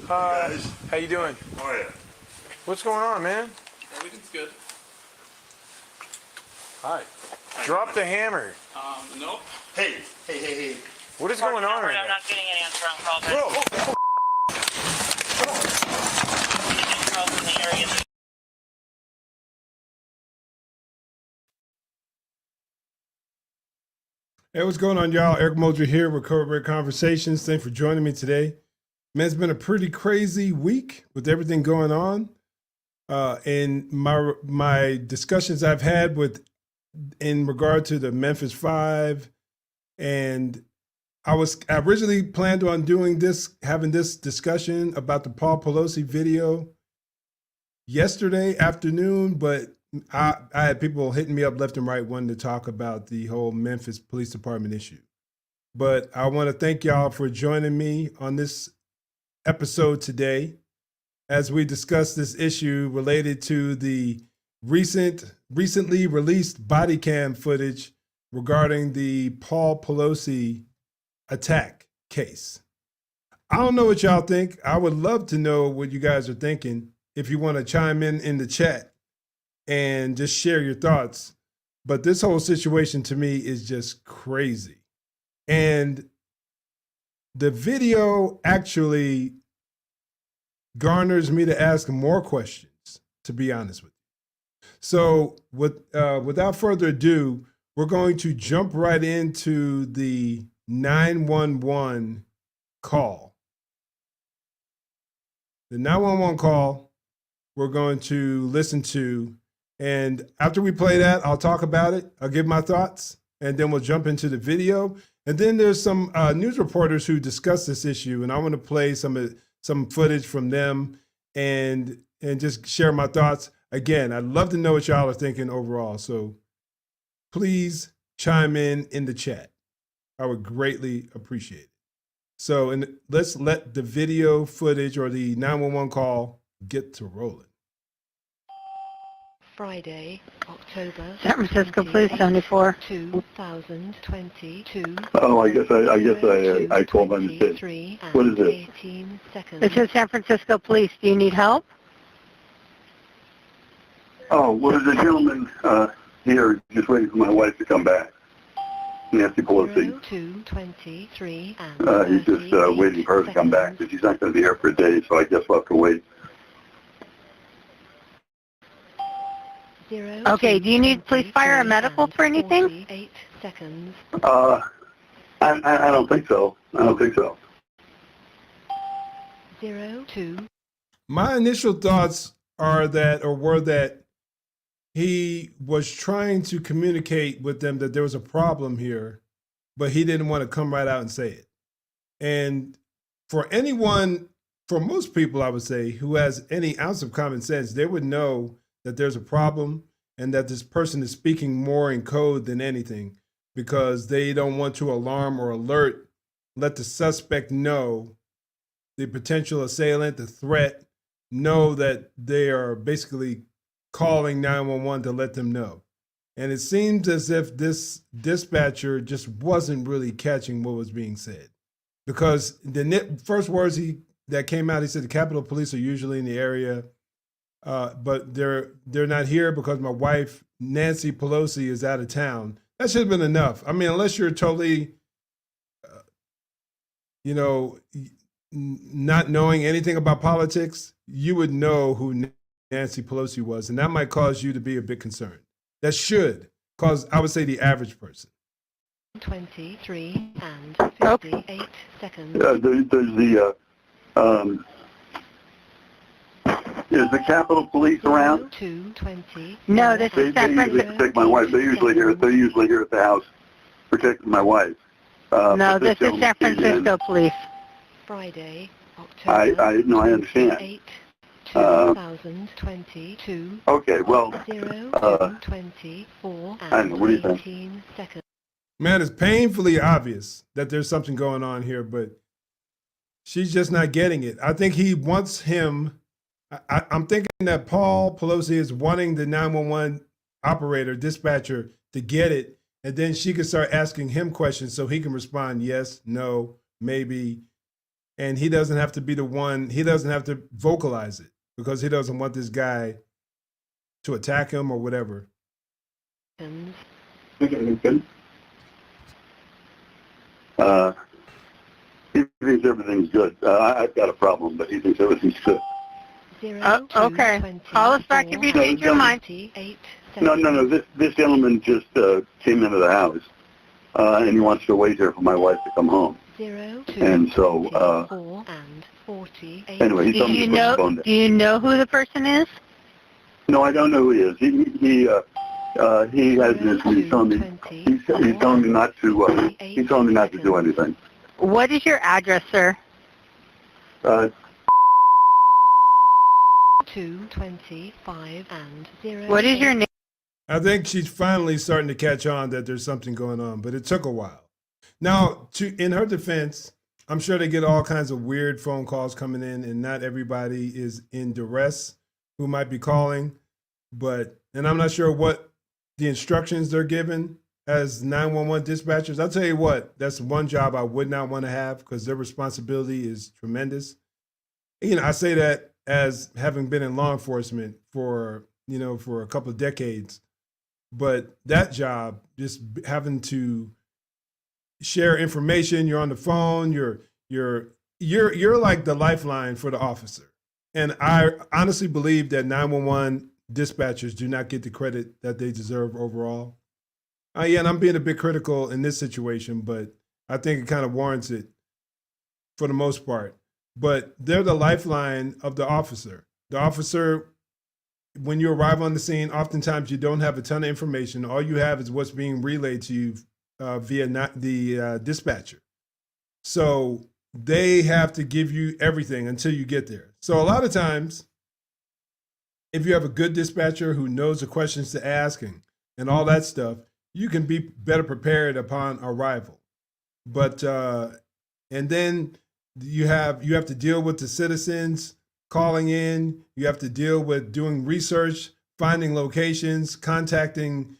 Guys. How you doing? How are you? What's going on, man? Everything's good. Hi. Drop the hammer. Nope. Hey. What is going on right I'm now? not getting an answer on call back. Bro, Calls in the area. Hey, what's going on, y'all? Eric Moultrie here with Corporate Conversations. Thanks for joining me today. Man, it's been a pretty crazy week with everything going on. And my discussions I've had with in regard to the Memphis 5, and I originally planned on having this discussion about the Paul Pelosi video yesterday afternoon, but I had people hitting me up left and right wanting to talk about the whole Memphis Police Department issue. But I want to thank y'all for joining me on this episode today as we discuss this issue related to the recently released Bodycam footage regarding the Paul Pelosi attack case. I don't know what y'all think. I would love to know what you guys are thinking. If you want to chime in the chat and just share your thoughts. But this whole situation to me is just crazy. And the video actually garners me to ask more questions, to be honest with you. So without further ado, we're going to jump right into the 911 call. The 911 call we're going to listen to. And after we play that, I'll talk about it. I'll give my thoughts, and then we'll jump into the video. And then there's some news reporters who discuss this issue, and I want to play some footage from them and just share my thoughts. Again, I'd love to know what y'all are thinking overall. So please chime in the chat. I would greatly appreciate it. So let's let the video footage or the 911 call get to rolling. Friday, October San Francisco Police 74. 2022. Oh, I guess I called by mistake. What is it? 18 seconds. This is San Francisco Police. Do you need help? Oh, well, there's a gentleman here just waiting for my wife to come back. Nancy Pelosi. 2:23 and He's just waiting for her to come back, but she's not going to be here for a day, so I guess we'll have to wait. Okay, do you need police, fire, or medical for anything? 48 seconds. I don't think so. I don't think so. 02. My initial thoughts were that he was trying to communicate with them that there was a problem here, but he didn't want to come right out and say it. And for most people, I would say, who has any ounce of common sense, they would know that there's a problem and that this person is speaking more in code than anything because they don't want to alarm or let the suspect know, the potential assailant, the threat, know that they are basically calling 911 to let them know. And it seems as if this dispatcher just wasn't really catching what was being said, because the first words that came out, he said the Capitol Police are usually in the area, but they're not here because my wife, Nancy Pelosi, is out of town. That should have been enough. I mean, unless you're totally, not knowing anything about politics, you would know who Nancy Pelosi was, and that might cause you to be a bit concerned. That should cause, I would say, the average person. 23 and 58 seconds. Is the Capitol Police around? 2:20. No, this They is San usually Francisco. protect my wife. They're usually here at the house protecting my wife. No, this is San Francisco Police. Friday, October. I understand. 8, 2022. Okay, well, 0:24 I don't know, what do you and think? 18 seconds. Man, it's painfully obvious that there's something going on here, but she's just not getting it. I think he wants him. I'm thinking that Paul Pelosi is wanting the 911 dispatcher to get it, and then she can start asking him questions so he can respond yes, no, maybe, and he doesn't have to be the one. He doesn't have to vocalize it because he doesn't want this guy to attack him or whatever. seconds, Okay, good. He thinks everything's good. I've got a problem, but he thinks everything's good. 0, Okay. 20, Call us back if you change your mind. 28 No, seconds. this gentleman just came into the house, and he wants to wait here for my wife to come home. 0, 2, And so, 24 and 48. Anyway, he told me to put the phone down. Do you know who the person is? No, I don't know who he is. He has this. He's telling me not to. He's telling me not to do anything. What is your address, sir? 2, 25 and 0. What is your name? I think she's finally starting to catch on that there's something going on, but it took a while. Now, in her defense, I'm sure they get all kinds of weird phone calls coming in, and not everybody is in duress who might be calling. And I'm not sure what the instructions they're given as 911 dispatchers. I'll tell you what, that's one job I would not want to have because their responsibility is tremendous. I say that as having been in law enforcement for a couple of decades. But that job, just having to share information, you're on the phone, you're like the lifeline for the officer. And I honestly believe that 911 dispatchers do not get the credit that they deserve overall. And I'm being a bit critical in this situation, but I think it kind of warrants it for the most part. But they're the lifeline of the officer. The officer, when you arrive on the scene, oftentimes you don't have a ton of information. All you have is what's being relayed to you via the dispatcher. So they have to give you everything until you get there. So a lot of times, if you have a good dispatcher who knows the questions to ask and all that stuff, you can be better prepared upon arrival. But and then you have to deal with the citizens calling in. You have to deal with doing research, finding locations, contacting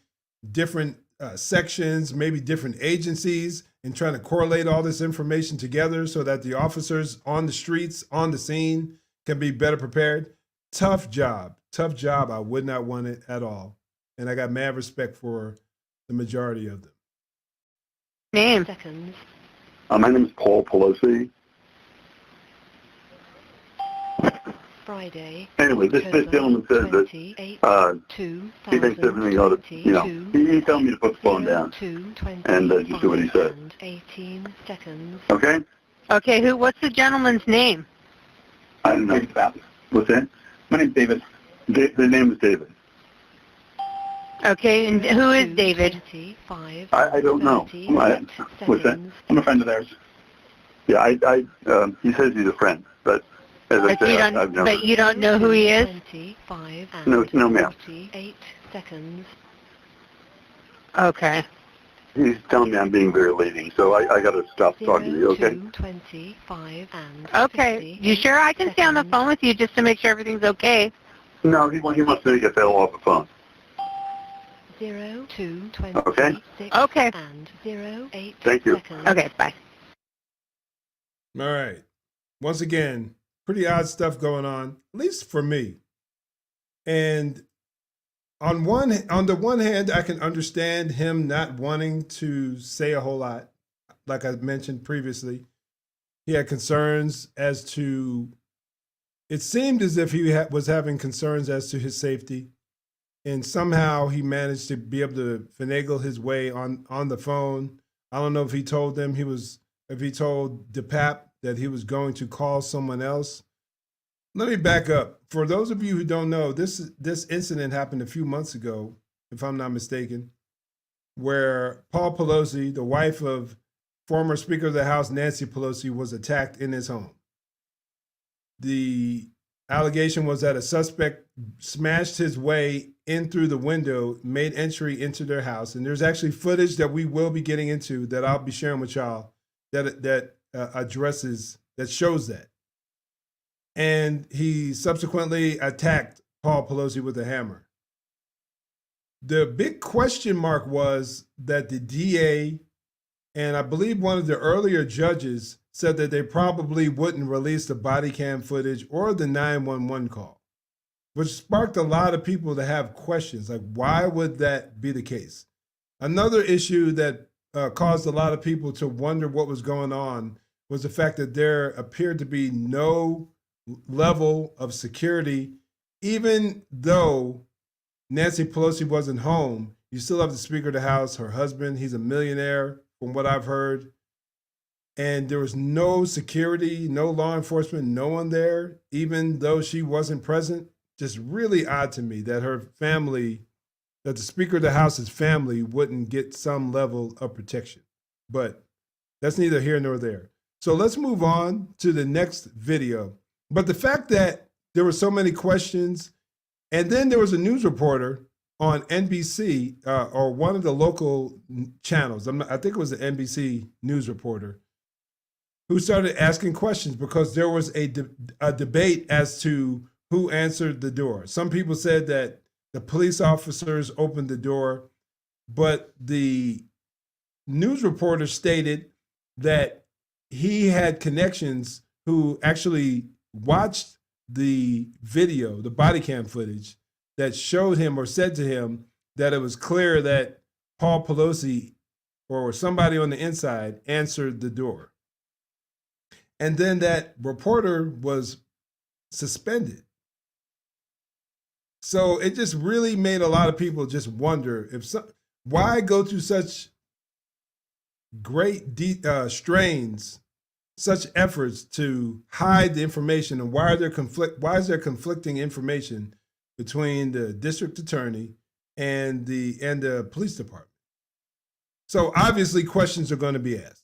different sections, maybe different agencies, and trying to correlate all this information together so that the officers on the streets, on the scene, can be better prepared. Tough job. I would not want it at all. And I got mad respect for the majority of them. Name. Seconds. My name is Paul Pelosi. Friday. Anyway, this gentleman says that he thinks everything ought to, he told me to put the phone down and just do what he says. 18 seconds. Okay? Okay, what's the gentleman's name? I don't know. What's that? My name's David. The name is David. Okay, and who is David? 25, I don't know. What's that? I'm a friend of theirs. Yeah, he says he's a friend, but as I say, I've never. But you don't know who he is? 25 and No, ma'am. 48 seconds. Okay. He's telling me I'm being very leading, so I got to stop talking to you, okay? 25 and Okay. 50 You sure I can stay on the seconds. phone with you just to make sure everything's okay? No, he wants me to get that off the phone. 0 to Okay. 26 Okay. and 08 Thank you. seconds. Okay, bye. All right. Once again, pretty odd stuff going on, at least for me. And on the one hand, I can understand him not wanting to say a whole lot. Like I mentioned previously, he had concerns as to, it seemed as if he was having concerns as to his safety. And somehow he managed to be able to finagle his way on the phone. I don't know if he told them if he told DePap that he was going to call someone else. Let me back up. For those of you who don't know, this incident happened a few months ago, if I'm not mistaken, where Paul Pelosi, the wife of former Speaker of the House Nancy Pelosi, was attacked in his home. The allegation was that a suspect smashed his way in through the window, made entry into their house. And there's actually footage that we will be getting into that I'll be sharing with y'all that shows that. And he subsequently attacked Paul Pelosi with a hammer. The big question mark was that the DA And I believe one of the earlier judges said that they probably wouldn't release the body cam footage or the 911 call, which sparked a lot of people to have questions like, why would that be the case? Another issue that caused a lot of people to wonder what was going on was the fact that there appeared to be no level of security. Even though Nancy Pelosi wasn't home, you still have the Speaker of the House, her husband. He's a millionaire, from what I've heard. And there was no security, no law enforcement, no one there, even though she wasn't present. Just really odd to me that her family, that the Speaker of the House's family wouldn't get some level of protection. But that's neither here nor there. So let's move on to the next video. But the fact that there were so many questions, and then there was a news reporter on NBC or one of the local channels, I think it was the NBC news reporter, who started asking questions because there was a debate as to who answered the door. Some people said that the police officers opened the door, but the news reporter stated that he had connections who actually watched the video, the body cam footage, that showed him or said to him that it was clear that Paul Pelosi or somebody on the inside answered the door. And then that reporter was suspended. So it just really made a lot of people just wonder why go to such great strains, such efforts to hide the information, and why is there conflicting information between the district attorney and the police department? So obviously questions are going to be asked.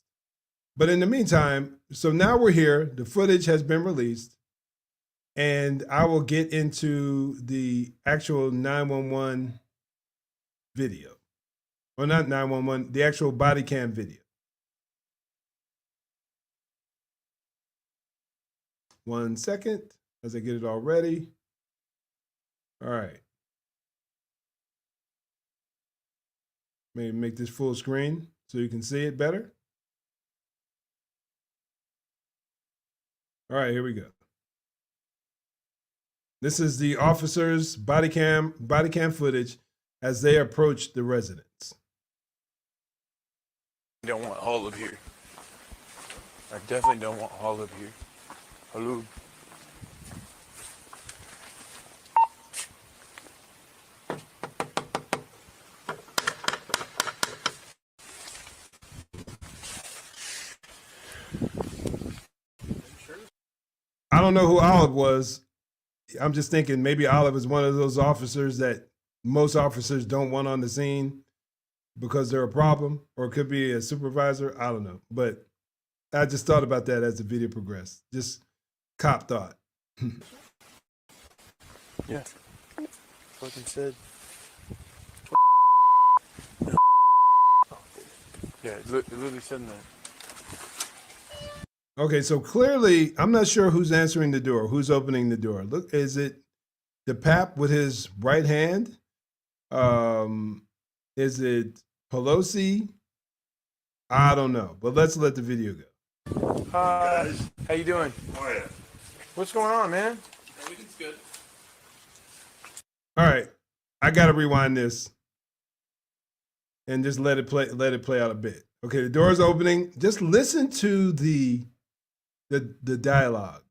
But in the meantime, so now we're here, the footage has been released, and I will get into the actual 911 video. Or not 911, the actual body cam video. One second, as I get it all ready. All right. Maybe make this full screen so you can see it better. All right, here we go. This is the officers' body cam footage as they approach the residence. I don't want all of here. I definitely don't want all of here. Hello. I don't know who Olive was. I'm just thinking maybe Olive is one of those officers that most officers don't want on the scene because they're a problem, or it could be a supervisor. I don't know. But I just thought about that as the video progressed. Just cop thought. Yeah. Fucking said. Yeah, it literally said that. Okay, so clearly, I'm not sure who's answering the door, who's opening the door. Look, is it the Pap with his right hand? Is it Pelosi? I don't know, but let's let the video go. How you doing? Oh, yeah. What's going on, man? Everything's good. All right, I gotta rewind this and just let it play out a bit. Okay, the door is opening. Just listen to the dialogue.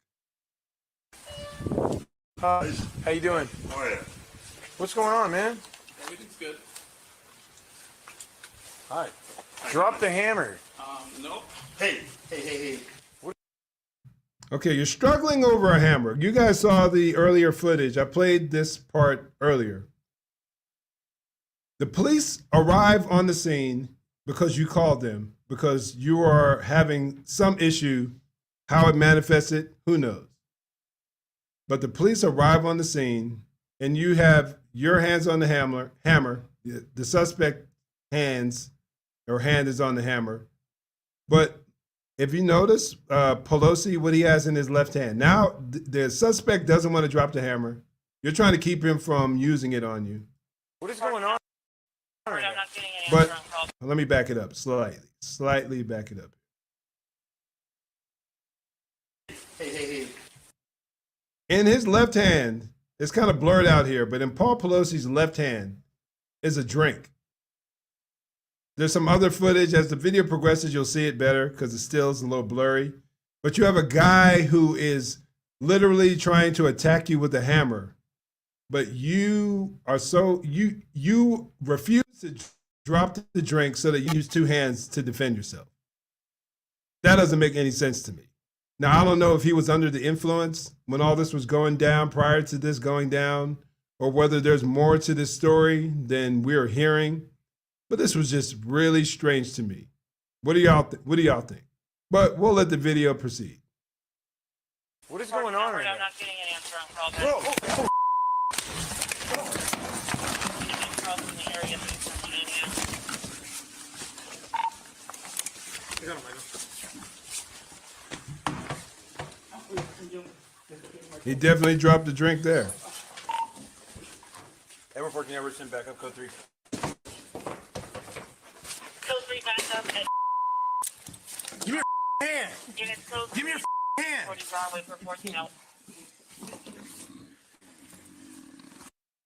How you doing? Oh, yeah. What's going on, man? Everything's good. Hi. Drop the hammer. Nope. Hey. Okay, you're struggling over a hammer. You guys saw the earlier footage. I played this part earlier. The police arrive on the scene because you called them, because you are having some issue. How it manifested, who knows? But the police arrive on the scene, and you have your hands on the hammer. The suspect hand is on the hammer. But if you notice, Pelosi, what he has in his left hand. Now, the suspect doesn't want to drop the hammer. You're trying to keep him from using it on you. What is going on? I'm not getting any But answer on calls. Let me back it up slightly back it up. Hey. In his left hand, it's kind of blurred out here, but in Paul Pelosi's left hand is a drink. There's some other footage. As the video progresses, you'll see it better because it still is a little blurry. But you have a guy who is literally trying to attack you with a hammer, but you refuse to drop the drink so that you use two hands to defend yourself. That doesn't make any sense to me. Now, I don't know if he was under the influence when all this was going down, prior to this going down, or whether there's more to this story than we're hearing. But this was just really strange to me. What do y'all think? But we'll let the video proceed. What is going on right I'm now? not getting an answer on call back. Bro, Crossing the area of Pennsylvania. He definitely dropped the drink there. Edward 14, Edward, send back up code 3. Code 3 back up at Give me your hand. unit code Give me your hand. 40 Broadway for 14 out.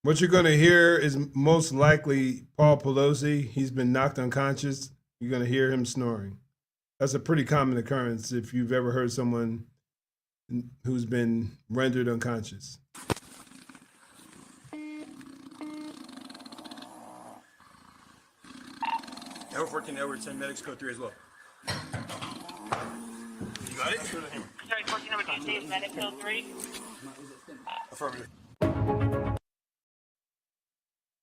What you're going to hear is most likely Paul Pelosi. He's been knocked unconscious. You're going to hear him snoring. That's a pretty common occurrence if you've ever heard someone who's been rendered unconscious. Edward 14, Edward, send medics code 3 as well. You got it? Sorry, 14 number 2 stays medic code 3. Affirmative.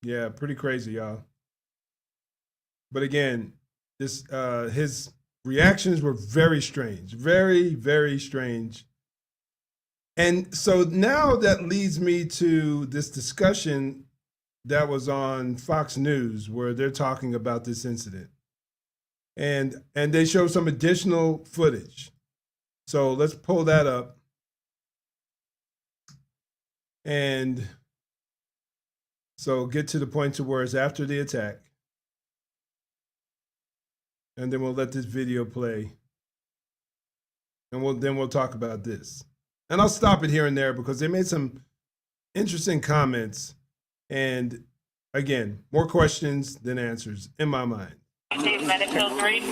Yeah, pretty crazy, y'all. But again, this his reactions were very strange, very, very strange. And so now that leads me to this discussion that was on Fox News where they're talking about this incident. And they show some additional footage. So let's pull that up. And so get to the point to where it's after the attack. And then we'll let this video play. And we'll talk about this. And I'll stop it here and there because they made some interesting comments. And again, more questions than answers in my mind. Stays medic code 3.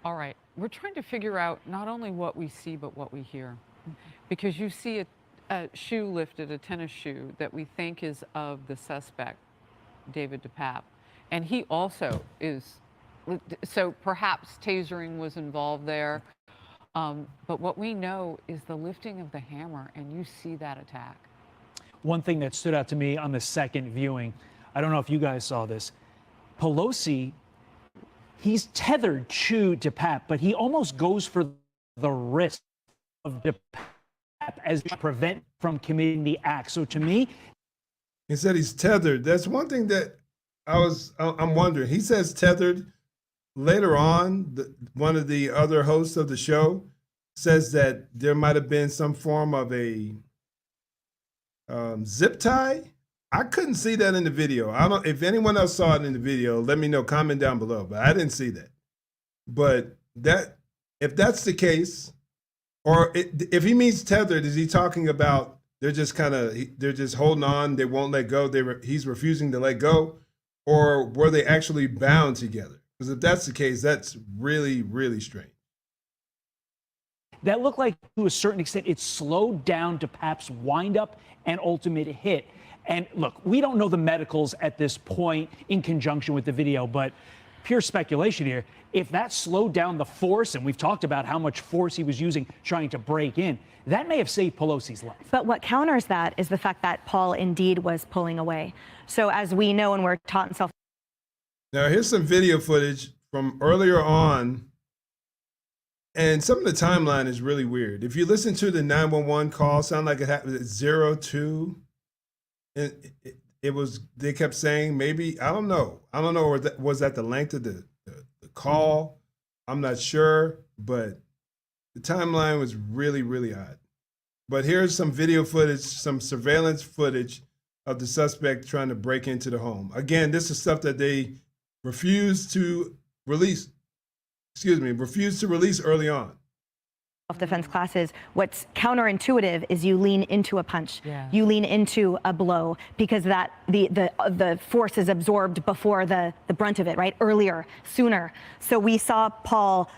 All right. We're trying to figure out not only what we see, but what we hear. Because you see a shoe lifted, a tennis shoe, that we think is of the suspect, David DePape. And he also is, so perhaps tasering was involved there. But what we know is the lifting of the hammer, and you see that attack. One thing that stood out to me on the second viewing, I don't know if you guys saw this, Pelosi, he's tethered to DePape, but he almost goes for the wrist of DePape as to prevent from committing the act. So to me, he said he's tethered. That's one thing that I'm wondering. He says tethered. Later on, one of the other hosts of the show says that there might have been some form of a zip tie. I couldn't see that in the video. I don't. If anyone else saw it in the video, let me know. Comment down below. But I didn't see that. But if that's the case, or if he means tethered, is he talking about they're just holding on? They won't let go. He's refusing to let go, or were they actually bound together? Because if that's the case, that's really, really strange. that looked like to a certain extent it slowed down DePape's windup and ultimate hit. And look, we don't know the medicals at this point in conjunction with the video, but pure speculation here. If that slowed down the force, and we've talked about how much force he was using trying to break in, that may have saved Pelosi's life. But what counters that is the fact that Paul indeed was pulling away. So as we know and we're taught in self. Now here's some video footage from earlier on. And some of the timeline is really weird. If you listen to the 911 call, sound like it happened at 02. And it was, they kept saying maybe, I don't know, was that the length of the call? I'm not sure, but the timeline was really, really odd. But here's some video footage, some surveillance footage of the suspect trying to break into the home. Again, this is stuff that they refused to release early on. Self-defense classes, what's counterintuitive is you lean into a punch. Yeah. You lean into a blow because that the force is absorbed before the brunt of it, right? Earlier, sooner. So we saw Paul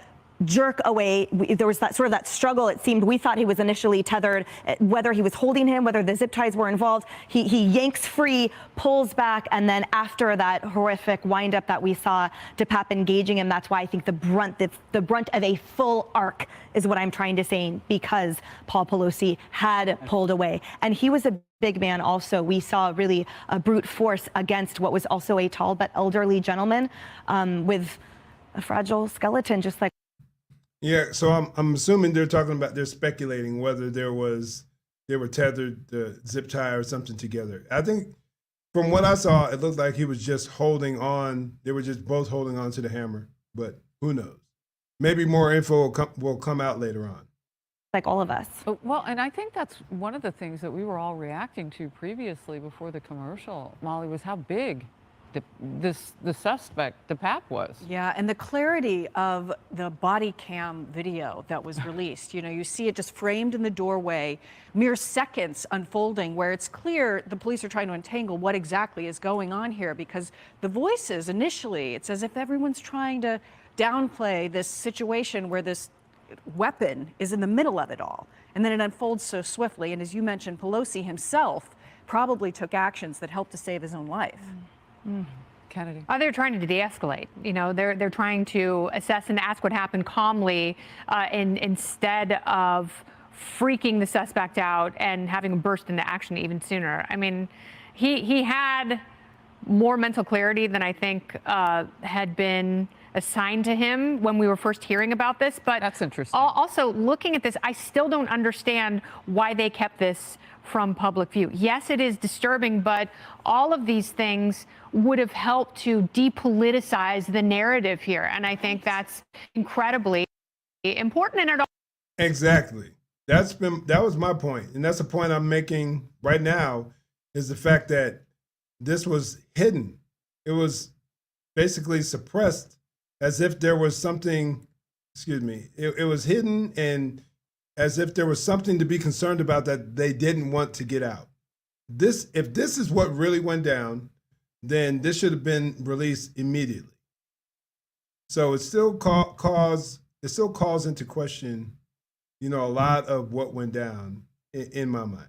jerk away. There was that sort of that struggle. It seemed we thought he was initially tethered, whether he was holding him, whether the zip ties were involved. He yanks free, pulls back, and then after that horrific windup that we saw, DePape engaging him. That's why I think the brunt of a full arc is what I'm trying to say, because Paul Pelosi had pulled away, and he was a big man. Also, we saw really a brute force against what was also a tall but elderly gentleman with a fragile skeleton, just like. Yeah, so I'm assuming they're speculating whether they were tethered, the zip tie or something together. I think from what I saw, it looked like he was just holding on. They were just both holding on to the hammer, but who knows? Maybe more info will come out later on. Like all of us. Well, and I think that's one of the things that we were all reacting to previously before the commercial, Molly, was how big the suspect, DePape, was. Yeah, and the clarity of the body cam video that was released. You know, you see it just framed in the doorway, mere seconds unfolding, where it's clear the police are trying to untangle what exactly is going on here, because the voices initially, it's as if everyone's trying to downplay this situation where this weapon is in the middle of it all. And then it unfolds so swiftly. And as you mentioned, Pelosi himself probably took actions that helped to save his own life. Kennedy. They're trying to de-escalate. You know, they're trying to assess and ask what happened calmly, instead of freaking the suspect out and having him burst into action even sooner. I mean, he had more mental clarity than I think had been assigned to him when we were first hearing about this. But that's interesting. Also, looking at this, I still don't understand why they kept this from public view. Yes, it is disturbing, but all of these things would have helped to depoliticize the narrative here. And I think that's incredibly important in it all. Exactly. That was my point. And that's the point I'm making right now, is the fact that this was hidden. It was basically suppressed as if there was something, it was hidden, and as if there was something to be concerned about that they didn't want to get out. If this is what really went down, then this should have been released immediately. So it still calls into question, a lot of what went down in my mind.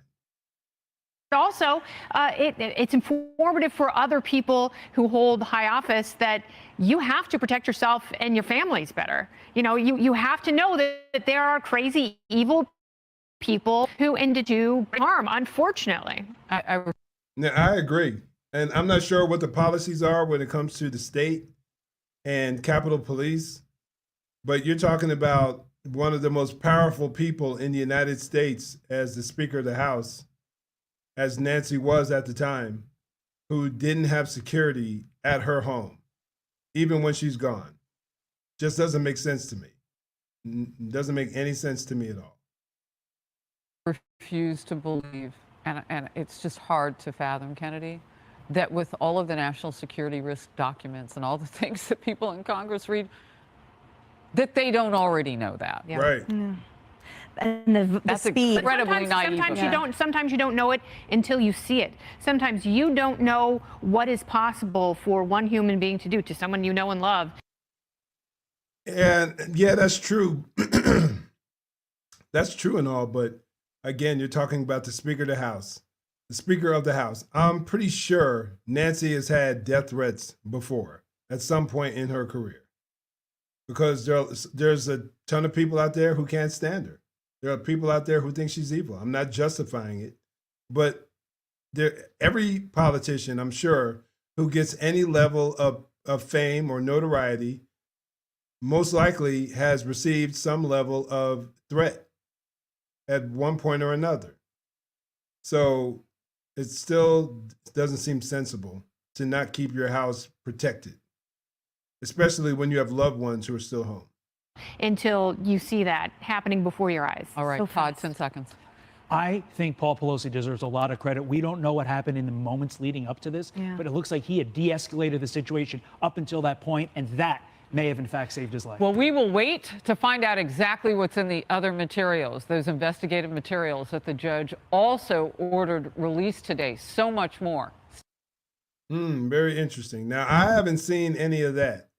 Also, it's informative for other people who hold high office that you have to protect yourself and your families better. You know, you have to know that there are crazy, evil people who intend to do harm, unfortunately. I agree. And I'm not sure what the policies are when it comes to the state and Capitol Police, but you're talking about one of the most powerful people in the United States as the Speaker of the House, as Nancy was at the time, who didn't have security at her home, even when she's gone. Just doesn't make sense to me. Doesn't make any sense to me at all. Refuse to believe, and it's just hard to fathom, Kennedy, that with all of the national security risk documents and all the things that people in Congress read, that they don't already know that. Yeah. Right. Yeah. And the speed. Incredibly naive. Sometimes you don't know it until you see it. Sometimes you don't know what is possible for one human being to do to someone you know and love. And yeah, that's true. That's true and all, but again, you're talking about the Speaker of the House. The Speaker of the House. I'm pretty sure Nancy has had death threats before at some point in her career, because there's a ton of people out there who can't stand her. There are people out there who think she's evil. I'm not justifying it, but every politician, I'm sure, who gets any level of fame or notoriety most likely has received some level of threat at one point or another. So it still doesn't seem sensible to not keep your house protected, especially when you have loved ones who are still home. Until you see that happening before your eyes. All right, So Todd, fast. 10 seconds. I think Paul Pelosi deserves a lot of credit. We don't know what happened in the moments leading up to this, but it looks like he had de-escalated the situation up until that point, and that may have in fact saved his life. Well, we will wait to find out exactly what's in the other materials, those investigative materials that the judge also ordered released today. So much more. Very interesting. Now, I haven't seen any of that.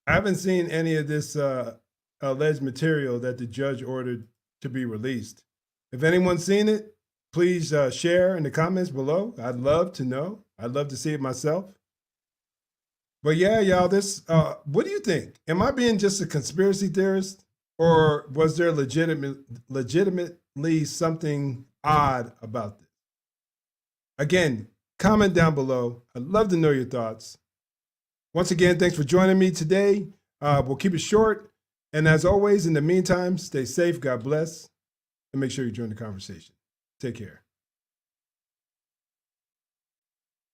I haven't seen any of this alleged material that the judge ordered to be released. If anyone's seen it, please share in the comments below. I'd love to know. I'd love to see it myself. But yeah, y'all, this, what do you think? Am I being just a conspiracy theorist, or was there legitimately something odd about this? Again, comment down below. I'd love to know your thoughts. Once again, thanks for joining me today. We'll keep it short. And as always, in the meantime, stay safe, God bless, and make sure you join the conversation. Take care.